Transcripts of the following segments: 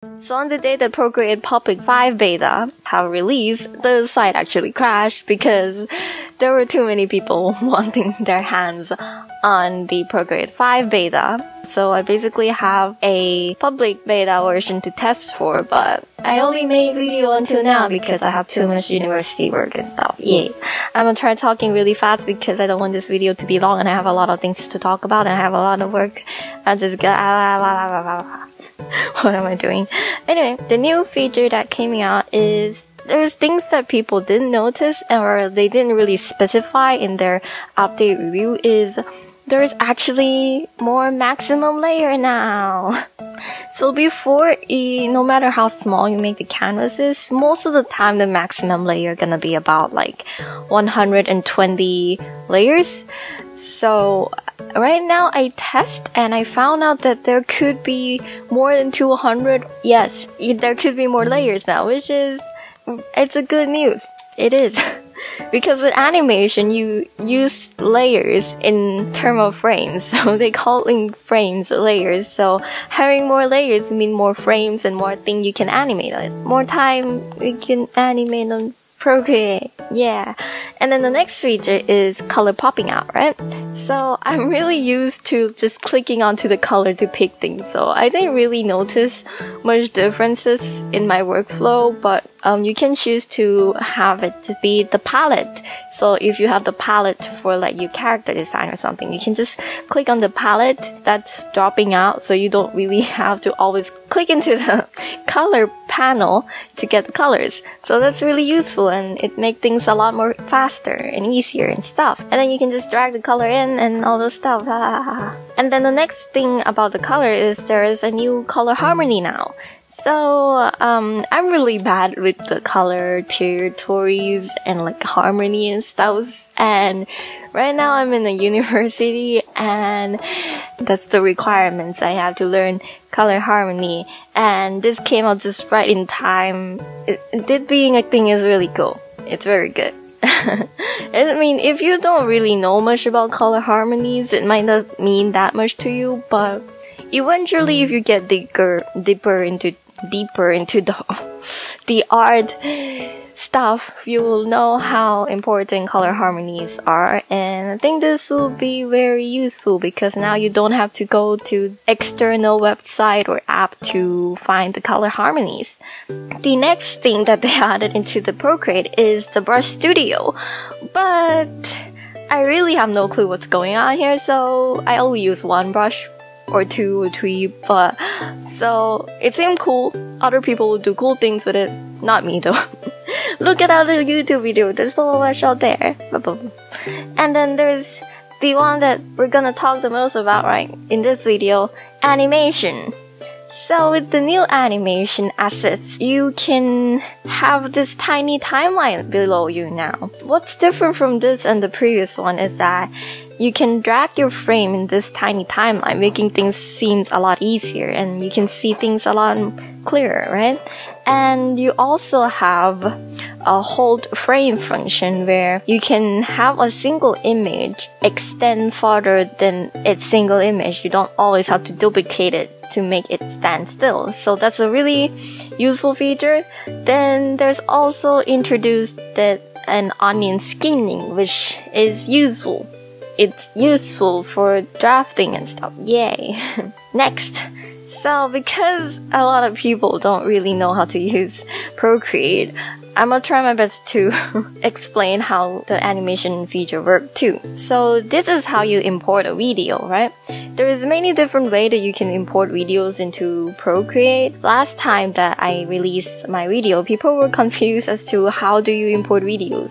So on the day that Procreate Public 5 beta have released, the site actually crashed because there were too many people wanting their hands on the Procreate 5 beta. So I basically have a public beta version to test for, but I only made video until now because I have too much university work and stuff. Yeah. I'm gonna try talking really fast because I don't want this video to be long and I have a lot of things to talk about and I have a lot of work. I just got what am I doing? Anyway, the new feature that came out is there's things that people didn't notice or they didn't really specify in their update review is there's actually more maximum layer now. So before, no matter how small you make the canvases, most of the time the maximum layer gonna be about like 120 layers. So right now I test and I found out that there could be more than 200. Yes, there could be more layers now, which is, it's a good news. It is. Because with animation, you use layers in terms of frames. So they call in frames layers. So having more layers mean more frames and more things you can animate on. More time you can animate on Procreate. Yeah. And then the next feature is color popping out, right? So I'm really used to just clicking onto the color to pick things. So I didn't really notice much differences in my workflow, but you can choose to have it to be the palette. So if you have the palette for like your character design or something, you can just click on the palette that's dropping out, so you don't really have to always click into the color panel to get the colors. So that's really useful and it makes things a lot more faster and easier and stuff. And then you can just drag the color in and all those stuff. And then the next thing about the color is there is a new color harmony now. So, I'm really bad with the color territories and like harmony and stuff. And right now I'm in a university and that's the requirements. I have to learn color harmony. And this came out just right in time. It being a thing is really cool. It's very good. I mean, if you don't really know much about color harmonies, it might not mean that much to you, but eventually if you get deeper into the art stuff, you will know how important color harmonies are, and I think this will be very useful because now you don't have to go to external website or app to find the color harmonies. The next thing that they added into the Procreate is the Brush Studio, but I really have no clue what's going on here, so I only use one brush or two or three, but so it seemed cool. Other people will do cool things with it, not me though. Look at other YouTube videos, there's so much out there. And then there's the one that we're gonna talk the most about right in this video, animation. So with the new animation assets, you can have this tiny timeline below you now. What's different from this and the previous one is that you can drag your frame in this tiny timeline, making things seem a lot easier and you can see things a lot clearer, right? And you also have a hold frame function where you can have a single image extend farther than its single image. You don't always have to duplicate it to make it stand still. So that's a really useful feature. Then there's also introduced an onion skinning, which is useful. It's useful for drafting and stuff. Yay! Next. So because a lot of people don't really know how to use Procreate, I'm gonna try my best to explain how the animation feature works too. So this is how you import a video, right? There is many different ways that you can import videos into Procreate. Last time that I released my video, people were confused as to how do you import videos.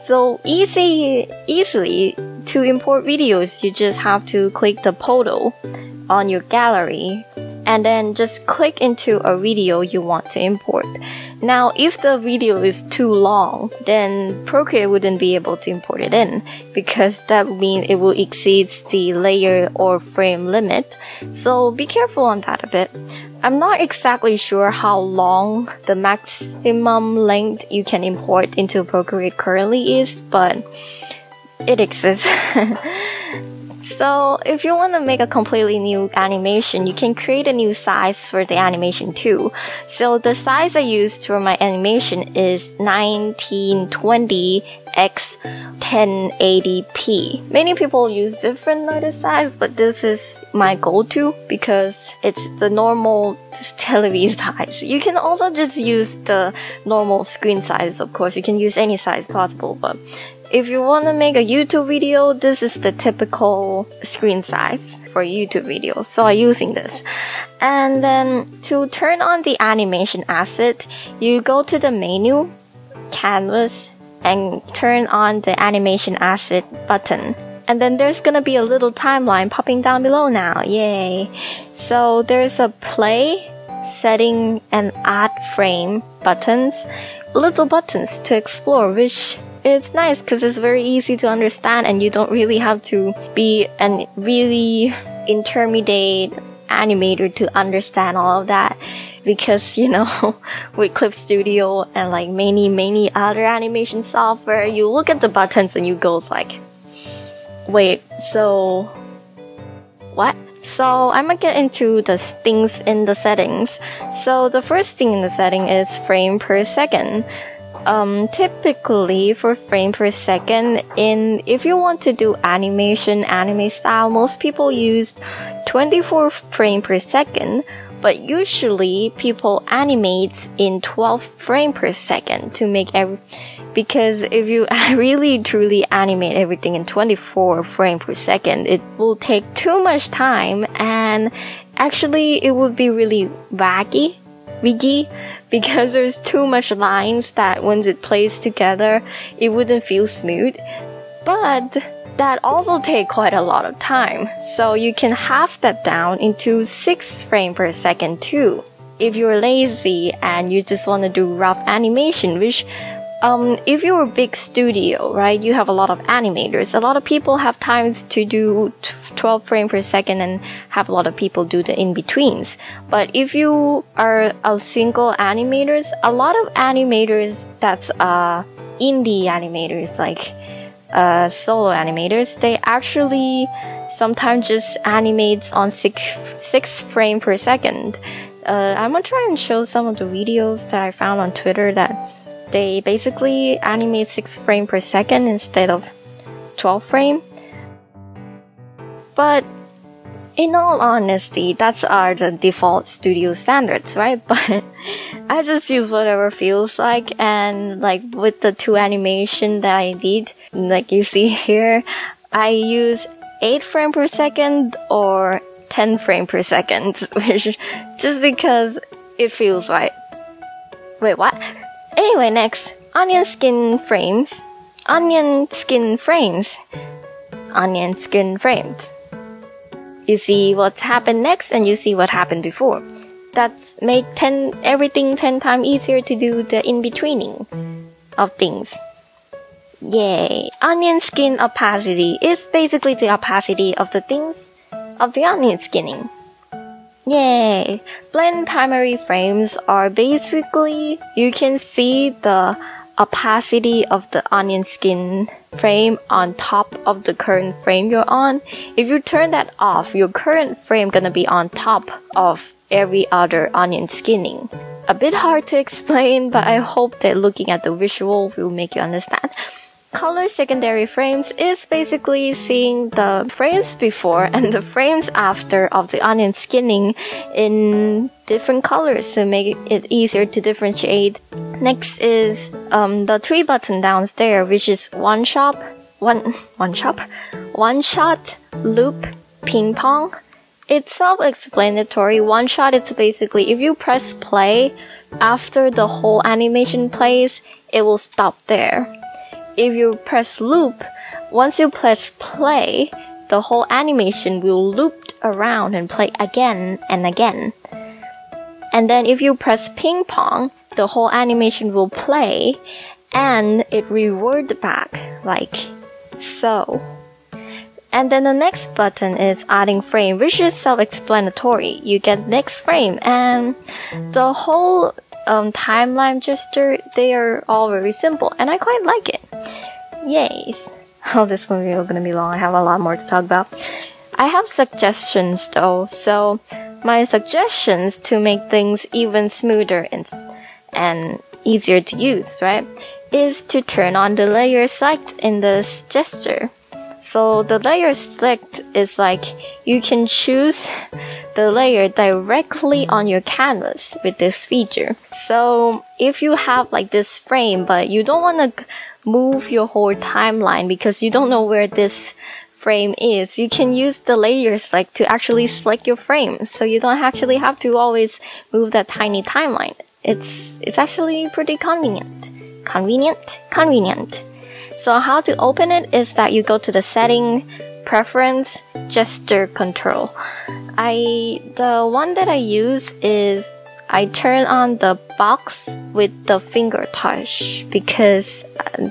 So easily to import videos, you just have to click the photo on your gallery and then just click into a video you want to import. Now, if the video is too long, then Procreate wouldn't be able to import it in because that would mean it will exceed the layer or frame limit. So be careful on that a bit. I'm not exactly sure how long the maximum length you can import into Procreate currently is, but it exists. So if you want to make a completely new animation, you can create a new size for the animation too. So the size I used for my animation is 1920 x 1080p. Many people use different lighter size, but this is my go-to because it's the normal television size. You can also just use the normal screen size, of course. You can use any size possible, but if you want to make a YouTube video, this is the typical screen size for YouTube video. So I'm using this. And then to turn on the animation asset, you go to the menu, Canvas, and turn on the animation asset button. And then there's gonna be a little timeline popping down below now. Yay! So there's a play, setting, and add frame buttons. Little buttons to explore, which it's nice because it's very easy to understand and you don't really have to be a really intermediate animator to understand all of that. Because, you know, with Clip Studio and like many other animation software, you look at the buttons and you go like, wait, so what? So I'm gonna get into the things in the settings. So the first thing in the setting is frame per second. Typically for frame per second, if you want to do animation, anime style, most people use 24 frame per second. But usually people animate in 12 frame per second to make because if you really truly animate everything in 24 frame per second, it will take too much time and actually it would be really wiggy, because there's too much lines that when it plays together, it wouldn't feel smooth. But that also take quite a lot of time, so you can half that down into 6 frames per second too. If you're lazy and you just want to do rough animation, which if you're a big studio, right, you have a lot of animators. A lot of people have times to do 12 frames per second and have a lot of people do the in-betweens. But if you are a single animators, a lot of animators that's indie animators, like solo animators, they actually sometimes just animates on 6 frames per second. I'm gonna try and show some of the videos that I found on Twitter that they basically animate 6 frames per second instead of 12 frames. But in all honesty, that's the default studio standards, right? But I just use whatever feels like, and like with the 2 animation that I did, like you see here, I use 8 frames per second or 10 frames per second, which just because it feels right. Wait, what? Anyway, next, onion skin frames. You see what's happened next and you see what happened before. That's make everything 10 times easier to do the in-betweening of things. Yay! Onion skin opacity is basically the opacity of the things of the onion skinning. Yay! Blend primary frames are basically, you can see the opacity of the onion skin frame on top of the current frame you're on. If you turn that off, your current frame gonna be on top of every other onion skinning. A bit hard to explain, but I hope that looking at the visual will make you understand. Color secondary frames is basically seeing the frames before and the frames after of the onion skinning in different colors to make it easier to differentiate. Next is the 3 button downstairs, which is one shot, loop, ping pong. It's self-explanatory. One shot, it's basically if you press play, after the whole animation plays, it will stop there. If you press loop, once you press play, the whole animation will loop around and play again and again. And then if you press ping pong, the whole animation will play and it reward back like so. And then the next button is adding frame, which is self-explanatory. You get next frame and the whole timeline gesture, they are all very simple and I quite like it. Yay! Oh, this one is gonna be long. I have a lot more to talk about. I have suggestions though, so my suggestions to make things even smoother and easier to use, right, is to turn on the layer select in this gesture. So the layer select is like you can choose the layer directly on your canvas with this feature. So if you have like this frame, but you don't want to move your whole timeline because you don't know where this frame is, you can use the layer select to actually select your frame. So you don't actually have to always move that tiny timeline. It's actually pretty convenient. Convenient. So how to open it is that you go to the setting, preference, gesture control. The one that I use is I turn on the box with the finger touch because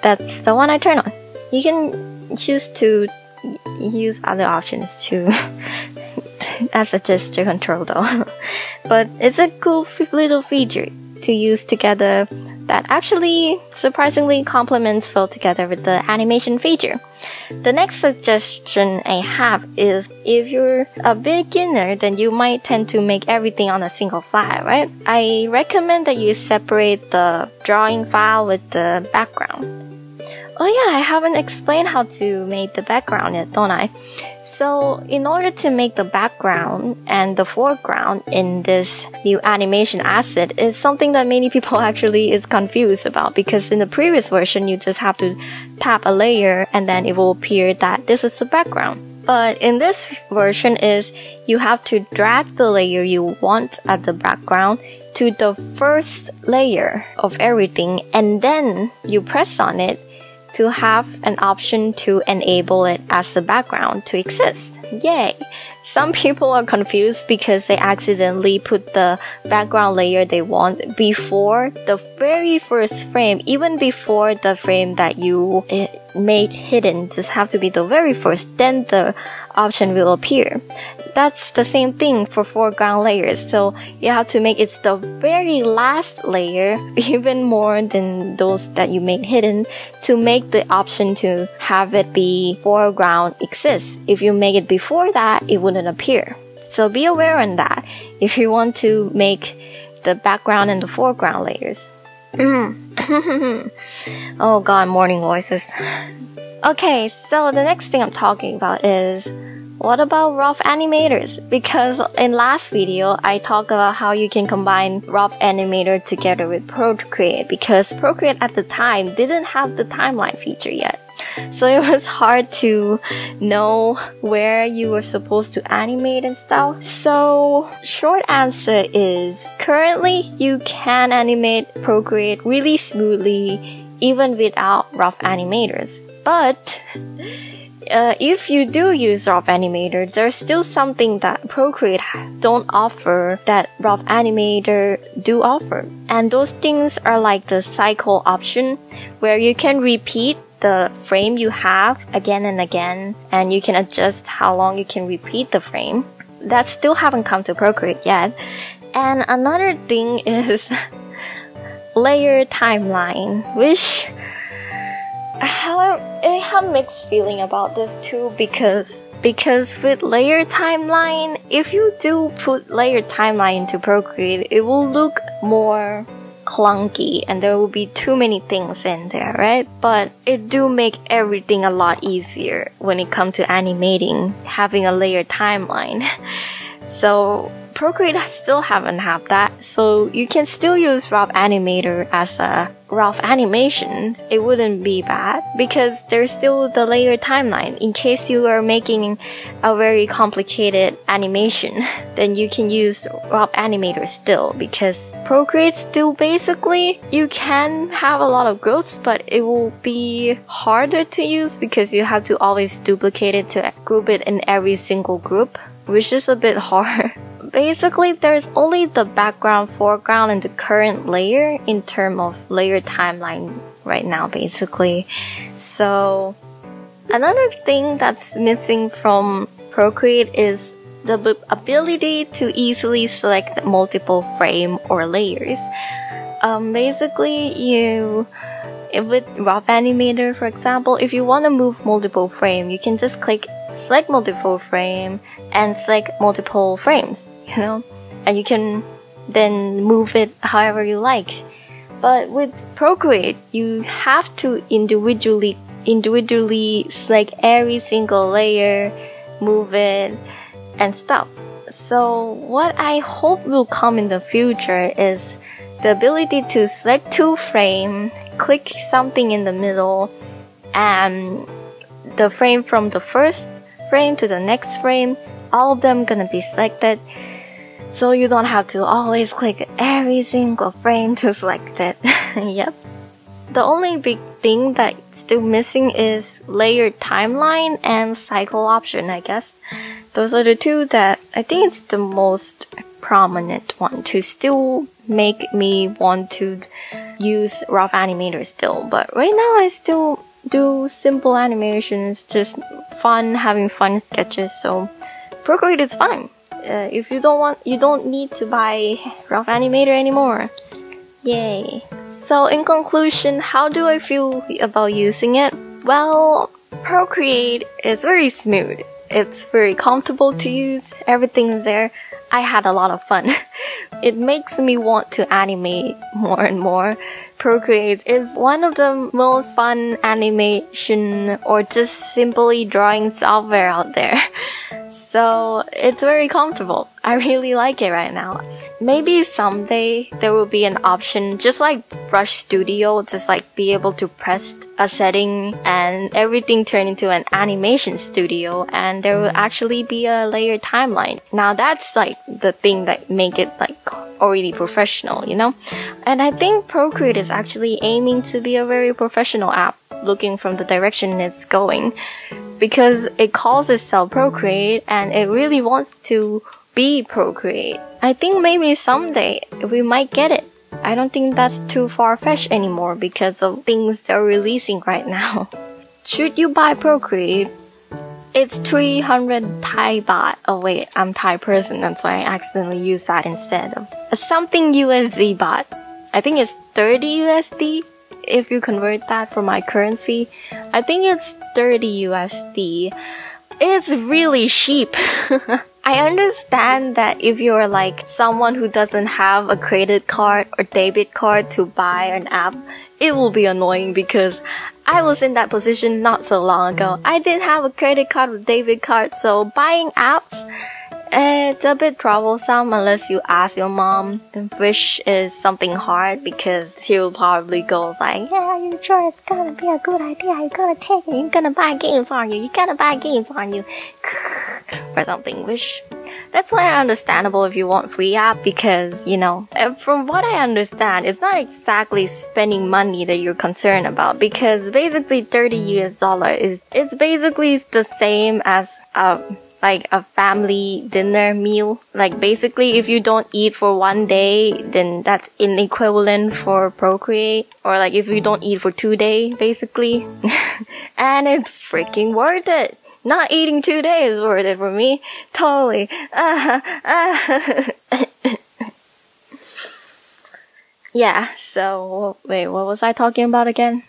that's the one I turn on. You can choose to use other options too as a gesture control though. But it's a cool little feature to use together that actually surprisingly complements well together with the animation feature. The next suggestion I have is if you're a beginner, then you might tend to make everything on a single file, right? I recommend that you separate the drawing file with the background. Oh yeah, I haven't explained how to make the background yet, don't I? So in order to make the background and the foreground in this new animation asset is something that many people actually is confused about, because in the previous version you just have to tap a layer and then it will appear that this is the background. But in this version is you have to drag the layer you want at the background to the first layer of everything, and then you press on it to have an option to enable it as the background to exist. Yay! Some people are confused because they accidentally put the background layer they want before the very first frame, even before the frame that you made hidden. Just have to be the very first, then the option will appear. That's the same thing for foreground layers, so you have to make it the very last layer, even more than those that you made hidden, to make the option to have it be foreground exist. If you make it before that, it wouldn't appear. So be aware on that if you want to make the background and the foreground layers. Oh god, morning voices. Okay, so the next thing I'm talking about is, what about rough animators? Because in last video, I talked about how you can combine rough animator together with Procreate, because Procreate at the time didn't have the timeline feature yet. So it was hard to know where you were supposed to animate and stuff. So short answer is, currently you can animate Procreate really smoothly even without rough animators. But if you do use rough animators, there's still something that Procreate don't offer that rough animator do offer. And those things are like the cycle option, where you can repeat the frame you have again and again, and you can adjust how long you can repeat the frame. That still haven't come to Procreate yet. And another thing is layer timeline, which I have mixed feeling about this too, because with layer timeline, if you do put layer timeline into Procreate, it will look more clunky and there will be too many things in there, right? But it do make everything a lot easier when it comes to animating, having a layer timeline. So Procreate still haven't have that, so you can still use rough animator as a rough animation. It wouldn't be bad because there's still the layer timeline. In case you are making a very complicated animation, then you can use rough animator still, because Procreate still basically you can have a lot of groups, but it will be harder to use because you have to always duplicate it to group it in every single group, which is a bit hard. Basically, there's only the background, foreground, and the current layer in terms of layer timeline right now, basically. So, another thing that's missing from Procreate is the ability to easily select multiple frame or layers. Basically, with Rough Animator, for example, if you want to move multiple frame, you can just click select multiple frame and select multiple frames, you know, and you can then move it however you like. But with Procreate, you have to individually select every single layer, move it, and stuff. So what I hope will come in the future is the ability to select 2 frames, click something in the middle, and the frame from the first frame to the next frame, all of them gonna be selected. So you don't have to always click every single frame to select it. Yep. The only big thing that's still missing is layered timeline and cycle option, I guess. Those are the 2 that I think it's the most prominent one to still make me want to use Rough Animator still. But right now I still do simple animations, just fun, having fun sketches, so Procreate is fine. If you don't need to buy Rough Animator anymore. Yay. So in conclusion, how do I feel about using it? Well, Procreate is very smooth. It's very comfortable to use. Everything's there. I had a lot of fun. It makes me want to animate more and more. Procreate is one of the most fun animation or just simply drawing software out there. So it's very comfortable. I really like it right now. Maybe someday there will be an option just like Brush Studio, just like be able to press a setting and everything turn into an animation studio, and there will actually be a layered timeline. Now that's like the thing that make it like already professional, you know? And I think Procreate is actually aiming to be a very professional app, looking from the direction it's going. Because it calls itself Procreate and it really wants to be Procreate. I think maybe someday we might get it. I don't think that's too far-fetched anymore because of things they're releasing right now. Should you buy Procreate? It's 300 Thai baht. Oh wait, I'm Thai person, that's why I accidentally used that instead of something USD baht. I think it's 30 USD. If you convert that from my currency, I think it's 30 USD. It's really cheap. I understand that if you're like someone who doesn't have a credit card or debit card to buy an app, it will be annoying because I was in that position not so long ago. I didn't have a credit card or debit card, so buying apps, it's a bit troublesome unless you ask your mom, which is something hard because she'll probably go like, yeah, you sure it's gonna be a good idea? You're gonna take it, you're gonna buy games, aren't you? You're gonna buy games, aren't you? Or something, which that's why understandable if you want free app because, you know, from what I understand, it's not exactly spending money that you're concerned about because basically 30 US dollar it's basically the same as like a family dinner meal. Like basically if you don't eat for 1 day, then that's inequivalent for Procreate. Or like if you don't eat for 2 days, basically. And it's freaking worth it. Not eating 2 days is worth it for me. Totally. Yeah, so wait, what was I talking about again?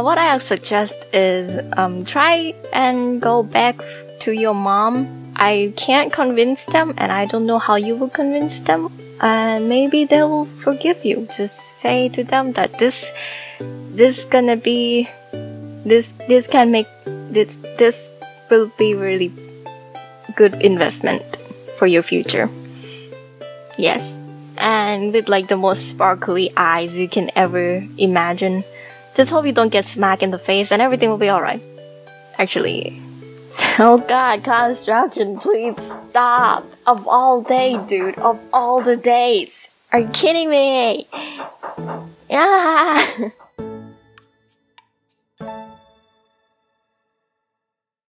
What I suggest is try and go back to your mom. I can't convince them and I don't know how you will convince them, and maybe they will forgive you. Just say to them that this gonna be this will be really good investment for your future. Yes, and with like the most sparkly eyes you can ever imagine. Just hope you don't get smacked in the face and everything will be alright. Actually. Oh god, construction, please stop. Of all day, dude. Of all the days. Are you kidding me? Yeah.